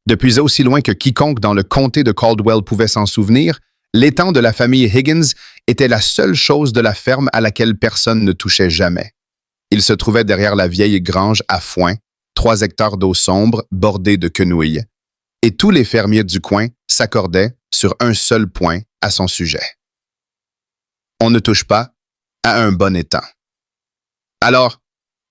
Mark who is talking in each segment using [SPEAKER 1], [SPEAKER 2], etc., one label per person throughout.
[SPEAKER 1] Depuis aussi loin que quiconque dans le comté de Caldwell pouvait s'en souvenir, l'étang de la famille Higgins était la seule chose de la ferme à laquelle personne ne touchait jamais. Il se trouvait derrière la vieille grange à foin, 3 hectares d'eau sombre bordée de quenouilles, et tous les fermiers du coin s'accordaient sur un seul point à son sujet. On ne touche pas à un bon étang. Alors,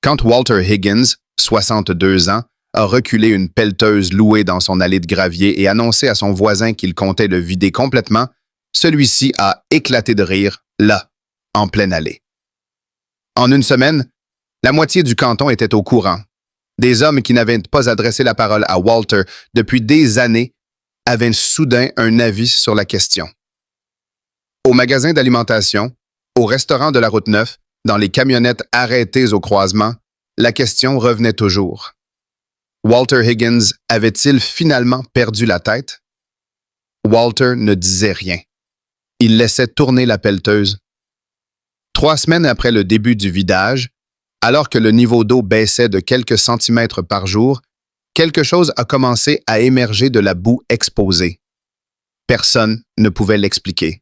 [SPEAKER 1] quand Walter Higgins, 62 ans, a reculé une pelleteuse louée dans son allée de gravier et annoncé à son voisin qu'il comptait le vider complètement, celui-ci a éclaté de rire, là, en pleine allée. En une semaine, la moitié du canton était au courant. Des hommes qui n'avaient pas adressé la parole à Walter depuis des années avaient soudain un avis sur la question. Au magasin d'alimentation, au restaurant de la Route 9, dans les camionnettes arrêtées au croisement, la question revenait toujours. Walter Higgins avait-il finalement perdu la tête? Walter ne disait rien. Il laissait tourner la pelleteuse. 3 semaines après le début du vidage, alors que le niveau d'eau baissait de quelques centimètres par jour, quelque chose a commencé à émerger de la boue exposée. Personne ne pouvait l'expliquer.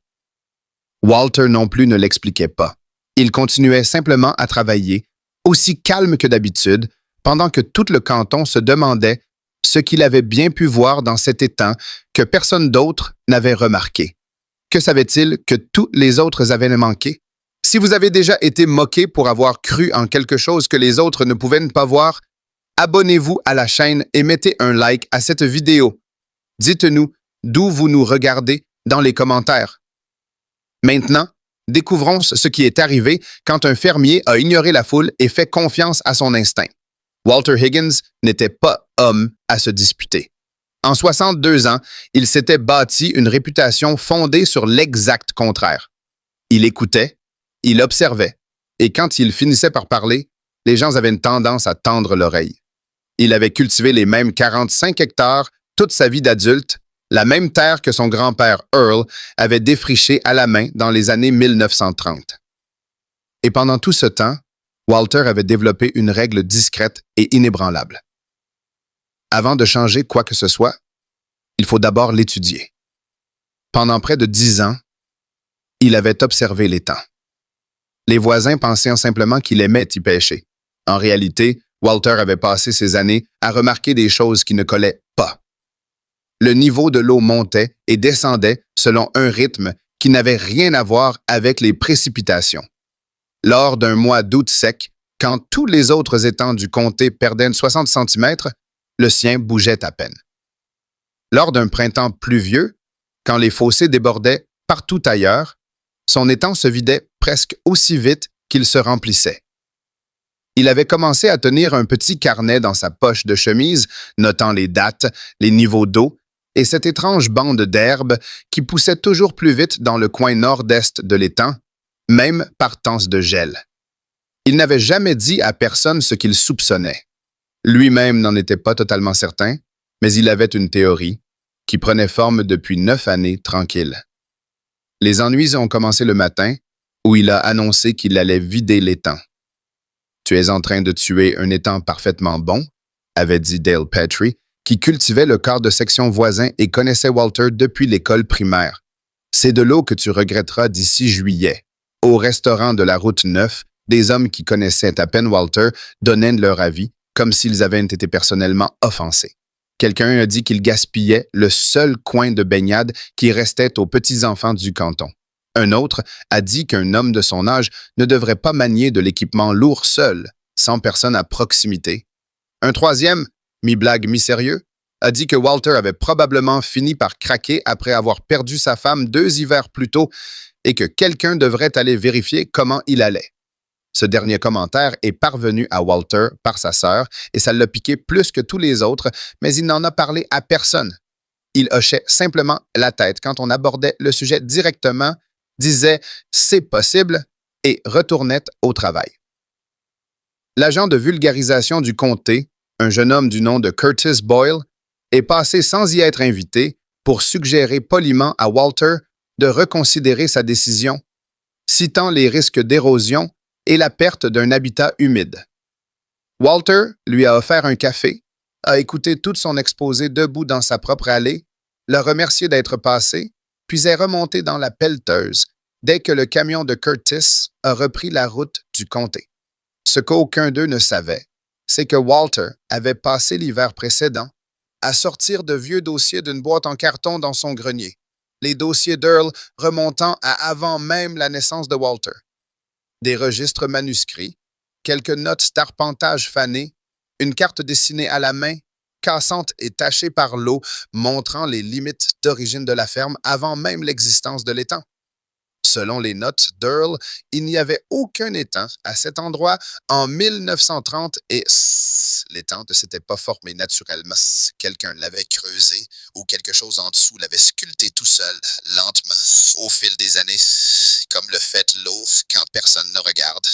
[SPEAKER 1] Walter non plus ne l'expliquait pas. Il continuait simplement à travailler, aussi calme que d'habitude, pendant que tout le canton se demandait ce qu'il avait bien pu voir dans cet étang que personne d'autre n'avait remarqué. Que savait-il que tous les autres avaient manqué? Si vous avez déjà été moqué pour avoir cru en quelque chose que les autres ne pouvaient pas voir, abonnez-vous à la chaîne et mettez un like à cette vidéo. Dites-nous d'où vous nous regardez dans les commentaires. Maintenant, découvrons ce qui est arrivé quand un fermier a ignoré la foule et fait confiance à son instinct. Walter Higgins n'était pas homme à se disputer. En 62 ans, il s'était bâti une réputation fondée sur l'exact contraire. Il écoutait, il observait, et quand il finissait par parler, les gens avaient une tendance à tendre l'oreille. Il avait cultivé les mêmes 45 hectares toute sa vie d'adulte, la même terre que son grand-père Earl avait défrichée à la main dans les années 1930. Et pendant tout ce temps, Walter avait développé une règle discrète et inébranlable. Avant de changer quoi que ce soit, il faut d'abord l'étudier. Pendant près de 10 ans, il avait observé l'étang. Les voisins pensaient simplement qu'il aimait y pêcher. En réalité, Walter avait passé ses années à remarquer des choses qui ne collaient pas. Le niveau de l'eau montait et descendait selon un rythme qui n'avait rien à voir avec les précipitations. Lors d'un mois d'août sec, quand tous les autres étangs du comté perdaient 60 cm, le sien bougeait à peine. Lors d'un printemps pluvieux, quand les fossés débordaient partout ailleurs, son étang se vidait presque aussi vite qu'il se remplissait. Il avait commencé à tenir un petit carnet dans sa poche de chemise, notant les dates, les niveaux d'eau et cette étrange bande d'herbe qui poussait toujours plus vite dans le coin nord-est de l'étang, même par temps de gel. Il n'avait jamais dit à personne ce qu'il soupçonnait. Lui-même n'en était pas totalement certain, mais il avait une théorie qui prenait forme depuis 9 années tranquilles. Les ennuis ont commencé le matin, où il a annoncé qu'il allait vider l'étang. « Tu es en train de tuer un étang parfaitement bon », avait dit Dale Petrie, qui cultivait le quart de section voisin et connaissait Walter depuis l'école primaire. « C'est de l'eau que tu regretteras d'ici juillet. » Au restaurant de la Route 9, des hommes qui connaissaient à peine Walter donnaient leur avis, comme s'ils avaient été personnellement offensés. Quelqu'un a dit qu'il gaspillait le seul coin de baignade qui restait aux petits-enfants du canton. Un autre a dit qu'un homme de son âge ne devrait pas manier de l'équipement lourd seul, sans personne à proximité. Un troisième, mi-blague, mi-sérieux, a dit que Walter avait probablement fini par craquer après avoir perdu sa femme 2 hivers plus tôt et que quelqu'un devrait aller vérifier comment il allait. Ce dernier commentaire est parvenu à Walter par sa sœur et ça l'a piqué plus que tous les autres, mais il n'en a parlé à personne. Il hochait simplement la tête quand on abordait le sujet directement, disait « c'est possible » et retournait au travail. L'agent de vulgarisation du comté, un jeune homme du nom de Curtis Boyle, est passé sans y être invité pour suggérer poliment à Walter de reconsidérer sa décision, citant les risques d'érosion et la perte d'un habitat humide. Walter lui a offert un café, a écouté toute son exposé debout dans sa propre allée, l'a remercié d'être passé, puis est remonté dans la pelleteuse dès que le camion de Curtis a repris la route du comté. Ce qu'aucun d'eux ne savait, c'est que Walter avait passé l'hiver précédent à sortir de vieux dossiers d'une boîte en carton dans son grenier, les dossiers d'Earl remontant à avant même la naissance de Walter. Des registres manuscrits, quelques notes d'arpentage fanées, une carte dessinée à la main, cassante et tachée par l'eau, montrant les limites d'origine de la ferme avant même l'existence de l'étang. Selon les notes d'Earl, il n'y avait aucun étang à cet endroit en 1930 et l'étang ne s'était pas formé naturellement. Quelqu'un l'avait creusé ou quelque chose en dessous l'avait sculpté tout seul, lentement, au fil des années, comme le fait l'eau quand personne ne regarde.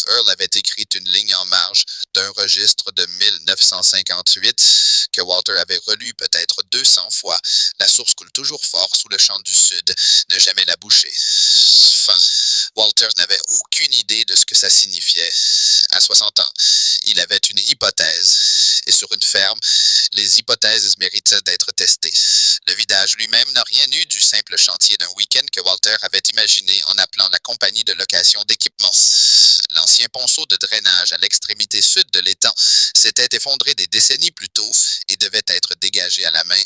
[SPEAKER 1] Earl avait écrit une ligne en marge d'un registre de 1958 que Walter avait relu peut-être 200 fois. La source coule toujours fort sous le champ du Sud. Ne jamais la boucher. Fin. Walter n'avait aucune idée de ce que ça signifiait. À 60 ans, il avait une hypothèse. Et sur une ferme, les hypothèses méritent d'être testées. Le vidage lui-même n'a rien eu du simple chantier d'un week-end que Walter avait imaginé en appelant la compagnie de location d'équipement. L'ancien ponceau de drainage à l'extrémité sud de l'étang s'était effondré des décennies plus tôt et devait être dégagé à la main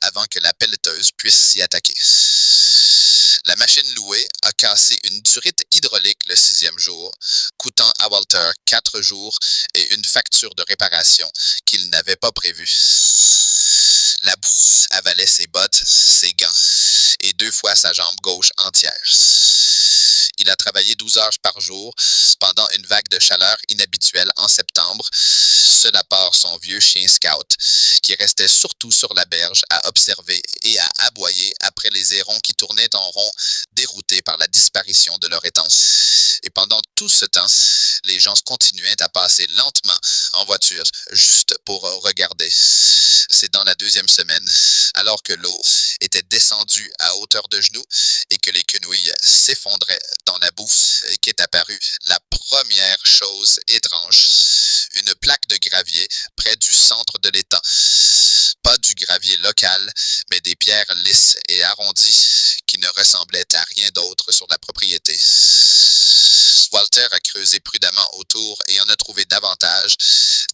[SPEAKER 1] avant que la pelleteuse puisse s'y attaquer. La machine louée a cassé une durite hydraulique le 6e jour, coûtant à Walter 4 jours et une facture de réparation qu'il n'avait pas prévue. La boue avalait ses bottes, ses gants et 2 fois sa jambe gauche entière. Il a travaillé 12 heures par jour pendant une vague de chaleur inhabituelle en septembre, seul à part son vieux chien Scout, qui restait surtout sur la berge à observer et à aboyer après les hérons qui tournaient en rond, déroutés par la disparition de leur étang. Et pendant tout ce temps, les gens continuaient à passer lentement en voiture, juste pour regarder. C'est dans la 2e semaine, alors que l'eau était descendue à hauteur de genoux et que les quenouilles s'effondraient dans la boue, qu'est apparue la première chose étrange. Une plaque de gravier près du centre de l'étang. Pas du gravier local, mais des pierres lisses et arrondies qui ne ressemblaient à rien d'autre sur la propriété. Walter a creusé prudemment autour et en a trouvé davantage,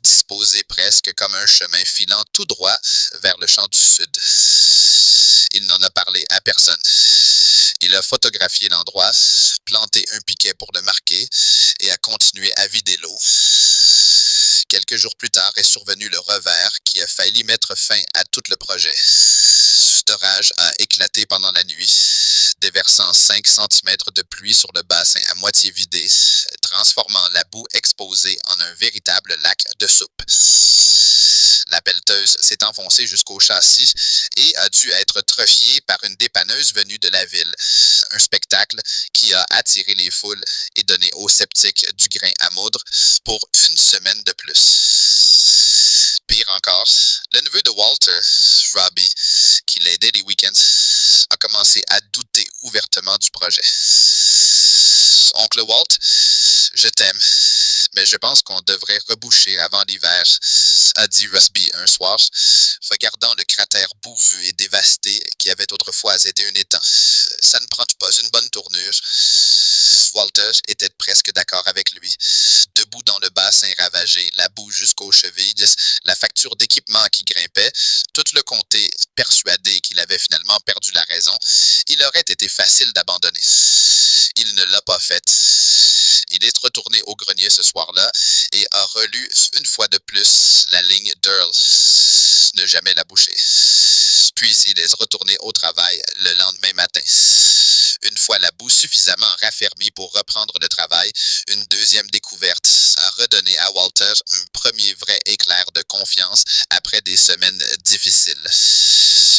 [SPEAKER 1] disposé presque comme un chemin filant tout droit vers le champ du sud. Il n'en a parlé à personne. Il a photographié l'endroit, planté un piquet pour le marquer et a continué à vider l'eau. Quelques jours plus tard est survenu le revers qui a failli mettre fin à tout le projet. L'orage a éclaté pendant la nuit, déversant 5 cm de pluie sur le bassin à moitié vidé, transformant la boue exposée en un véritable lac de soupe. La pelleteuse s'est enfoncée jusqu'au châssis et a dû être trophiée par une dépanneuse venue de la ville. Un spectacle qui a attiré les foules et donné aux sceptiques du grain à moudre pour une semaine de plus. Pire encore, le neveu de Walter, Robbie, qui l'aidait les week-ends, a commencé à douter ouvertement du projet. Oncle Walt, je t'aime, mais je pense qu'on devrait reboucher avant l'hiver, a dit Rusby un soir, regardant le cratère bourreux et dévasté qui avait autrefois été un étang. Ça ne prend pas une bonne tournure. Walter était presque d'accord avec lui. Debout dans le bassin ravagé, la boue jusqu'aux chevilles, la facture d'équipement qui grimpait, tout le comté persuadé qu'il avait finalement perdu la raison, il aurait été facile d'abandonner. Il ne l'a pas fait. Il est retourné au grenier ce soir-là et a relu une fois de plus la ligne d'Earl. Ne jamais la boucher. Puis il est retourné au travail le lendemain matin. Une fois la boue suffisamment raffermie pour reprendre le travail, une deuxième découverte a redonné à Walter un premier vrai éclair de confiance après des semaines difficiles.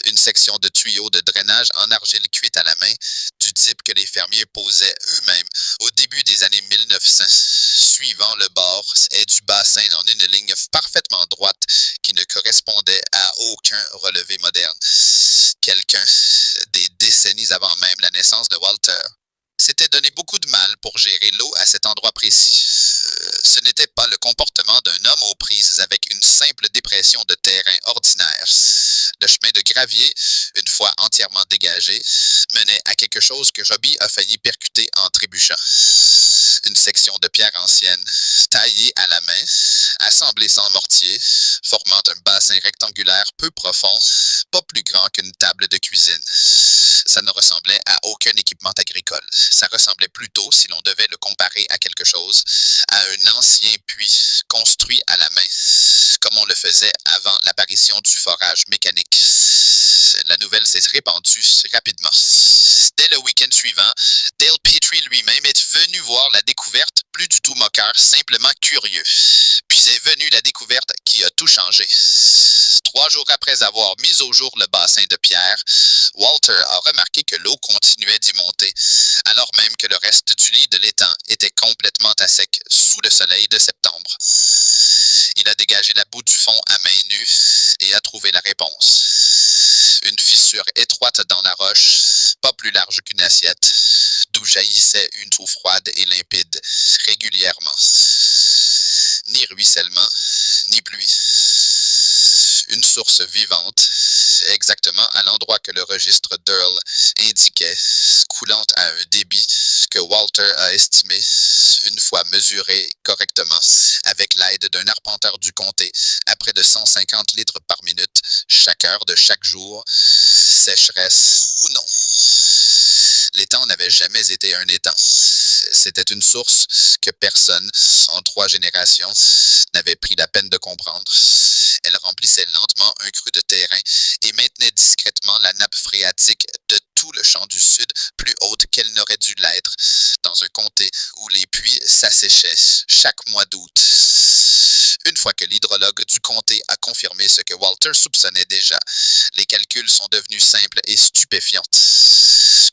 [SPEAKER 1] Une section de tuyaux de drainage en argile cuite à la main, du type que les fermiers posaient eux-mêmes au début des années 1900, suivant le bord et du bassin en une ligne parfaitement droite qui ne correspondait à aucun relevé moderne. Quelqu'un, des décennies avant même la naissance de Walter,
[SPEAKER 2] s'était donné beaucoup de mal pour gérer l'eau à cet endroit précis. Ce n'était pas le comportement d'un homme aux prises avec une simple dépression de terrain ordinaire. Le chemin de gravier, une fois entièrement dégagé, menait à quelque chose que Robbie a failli percuter en trébuchant. Une section de pierre ancienne, taillée à la main, assemblée sans mortier, formant un bassin rectangulaire peu profond, pas plus grand qu'une table de cuisine. Ça ne ressemblait à aucun équipement agricole. Ça ressemblait plutôt, si l'on devait le comparer à quelque chose, à un ancien puits construit à la main, comme on le faisait avant l'apparition du forage mécanique. La nouvelle s'est répandue rapidement. Dès le week-end suivant, Dale Petrie lui-même est venu voir la découverte, plus du tout moqueur, simplement curieux. Puis est venue la découverte qui a tout changé. 3 jours après avoir mis au jour le bassin de pierre, Walter a remarqué que l'eau continuait d'y monter, alors même que le reste du lit de l'étang était complètement à sec sous le soleil de septembre. Il a dégagé la boue du fond à main nue et a trouvé la réponse. Une fissure étroite dans la roche, pas plus large qu'une assiette, d'où jaillissait une eau froide et limpide, régulièrement. Ni ruissellement, ni pluie. Une source vivante, exactement à l'endroit que le registre d'Earl indiquait, coulant à un débit que Walter a estimé, une fois mesuré correctement, avec l'aide d'un arpenteur du comté, à près de 150 litres par minute, chaque heure de chaque jour, sécheresse ou non. L'étang n'avait jamais été un étang. C'était une source que personne, en 3 générations, n'avait pris la peine de comprendre. Elle remplissait lentement un creux de terrain et maintenait discrètement la nappe phréatique de tout le champ du sud plus haute qu'elle n'aurait dû l'être, dans un comté où les puits s'asséchaient chaque mois d'août. Une fois que l'hydrologue du comté a confirmé ce que Walter soupçonnait déjà, les calculs sont devenus simples et stupéfiants.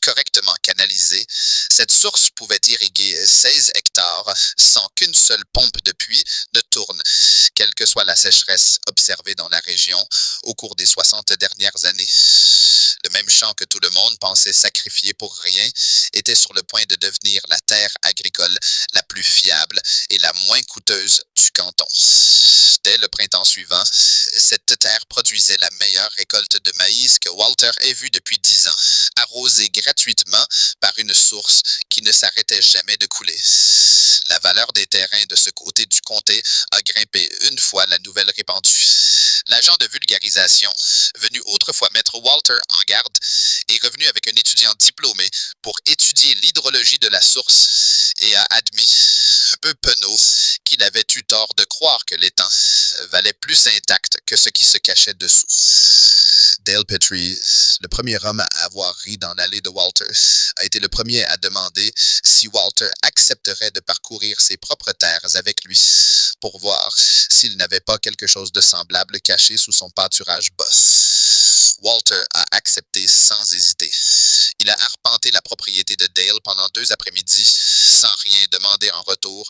[SPEAKER 2] Correctement canalisée, cette source pouvait irriguer 16 hectares sans qu'une seule pompe de puits ne tourne, quelle que soit la sécheresse observée dans la région au cours des 60 dernières années. Le même champ que tout le monde pensait sacrifier pour rien était sur le point de devenir la terre agricole la plus fiable et la moins coûteuse du canton. Dès le printemps suivant, cette terre produisait la meilleure récolte de maïs que Walter ait vue depuis 10 ans, arrosée gratuitement par une source qui ne s'arrêtait jamais de couler. La valeur des terrains de ce côté du comté a grimpé une fois la nouvelle répandue. L'agent de vulgarisation, venu autrefois mettre Walter en garde, est revenu avec un étudiant diplômé pour étudier l'hydrologie de la source et a admis, un peu penaud, qu'il avait eu tort de croire que l'étang valait plus intact que ce qui se cachait dessous. Dale Petrie, le premier homme à avoir ri dans l'allée de Walter, a été le premier à demander si Walter accepterait de parcourir ses propres terres avec lui pour voir s'il n'avait pas quelque chose de semblable caché sous son pâturage bas. Walter a accepté sans hésiter. Il a arpenté la propriété de Dale pendant 2 après-midi sans rien demander en retour,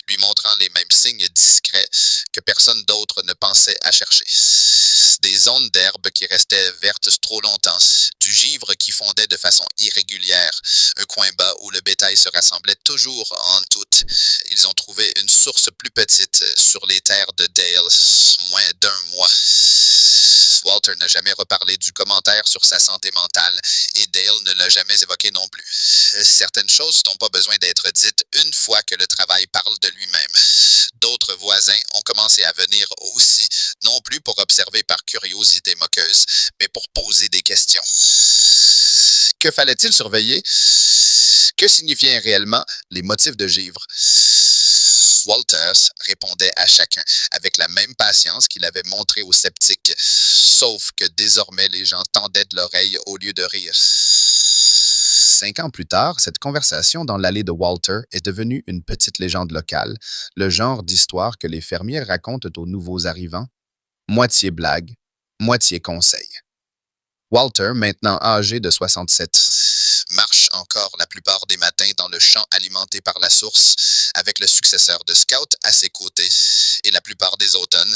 [SPEAKER 2] lui montrant les mêmes signes discrets que personne d'autre ne pensait à chercher. Des zones d'herbe qui restaient vertes trop longtemps, du givre qui fondait de façon irrégulière, un coin bas où le bétail se rassemblait toujours en toute. Ils ont trouvé une source plus petite sur les terres de Dale, moins d'1 mois. Walter n'a jamais reparlé du commentaire sur sa santé mentale et Dale ne l'a jamais évoqué non plus. Certaines choses n'ont pas besoin d'être dites une fois que le travail parle de lui-même. D'autres voisins ont commencé à venir aussi, non plus pour observer par curiosité moqueuse, mais pour poser des questions. Que fallait-il surveiller? Que signifiaient réellement les motifs de givre? Walters répondait à chacun avec la même patience qu'il avait montrée aux sceptiques, sauf que désormais les gens tendaient de l'oreille au lieu de rire.
[SPEAKER 1] 5 ans plus tard, cette conversation dans l'allée de Walter est devenue une petite légende locale, le genre d'histoire que les fermiers racontent aux nouveaux arrivants, moitié blague, moitié conseil. Walter, maintenant âgé de 67,
[SPEAKER 2] marche encore la plupart des matins dans le champ alimenté par la source, avec le successeur de Scout à ses côtés, et la plupart des automnes,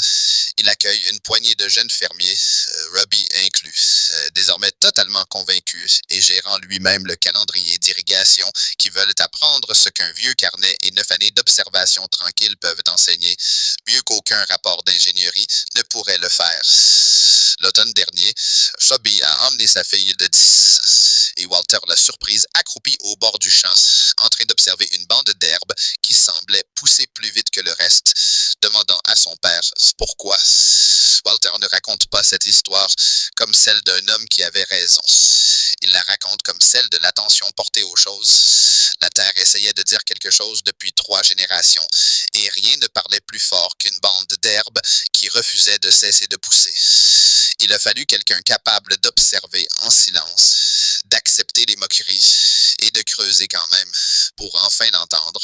[SPEAKER 2] il accueille une poignée de jeunes fermiers, Robbie inclus, désormais totalement convaincus et gérant lui-même le calendrier d'irrigation qui veulent apprendre ce qu'un vieux carnet et 9 années d'observation tranquille peuvent enseigner, mieux qu'aucun rapport d'ingénierie ne pourrait le faire. L'automne dernier, Shelby a emmené sa fille de 10 et Walter l'a surprise accroupie au bord du champ, en train d'observer une bande d'herbe qui semblait pousser plus vite que le reste, demandant à son père pourquoi. Walter ne raconte pas cette histoire comme celle d'un homme qui avait raison. Il la raconte comme celle de l'attention portée aux choses. La Terre essayait de dire quelque chose depuis 3 générations, et rien ne parlait plus fort qu'une bande d'herbe qui refusait de cesser de pousser. Il a fallu quelqu'un capable d'observer en silence, d'accepter les moqueries et de creuser quand même pour enfin l'entendre.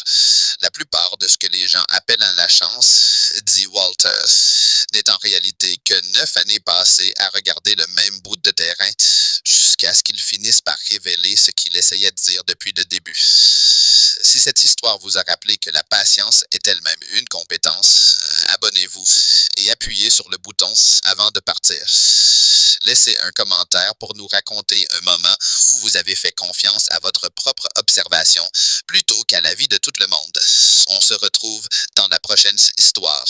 [SPEAKER 2] La plupart de ce que les gens appellent la chance, dit Walter, n'est en réalité que 9 années passées à regarder le même bout de terrain jusqu'à ce qu'il finisse par révéler ce qu'il essayait de dire depuis le début. Si cette histoire vous a rappelé que la patience est elle-même une compétence, abonnez-vous et appuyez sur le bouton avant de partir. Laissez un commentaire pour nous raconter un moment où vous avez fait confiance à votre propre observation plutôt qu'à l'avis de tout le monde. On se retrouve dans la prochaine histoire.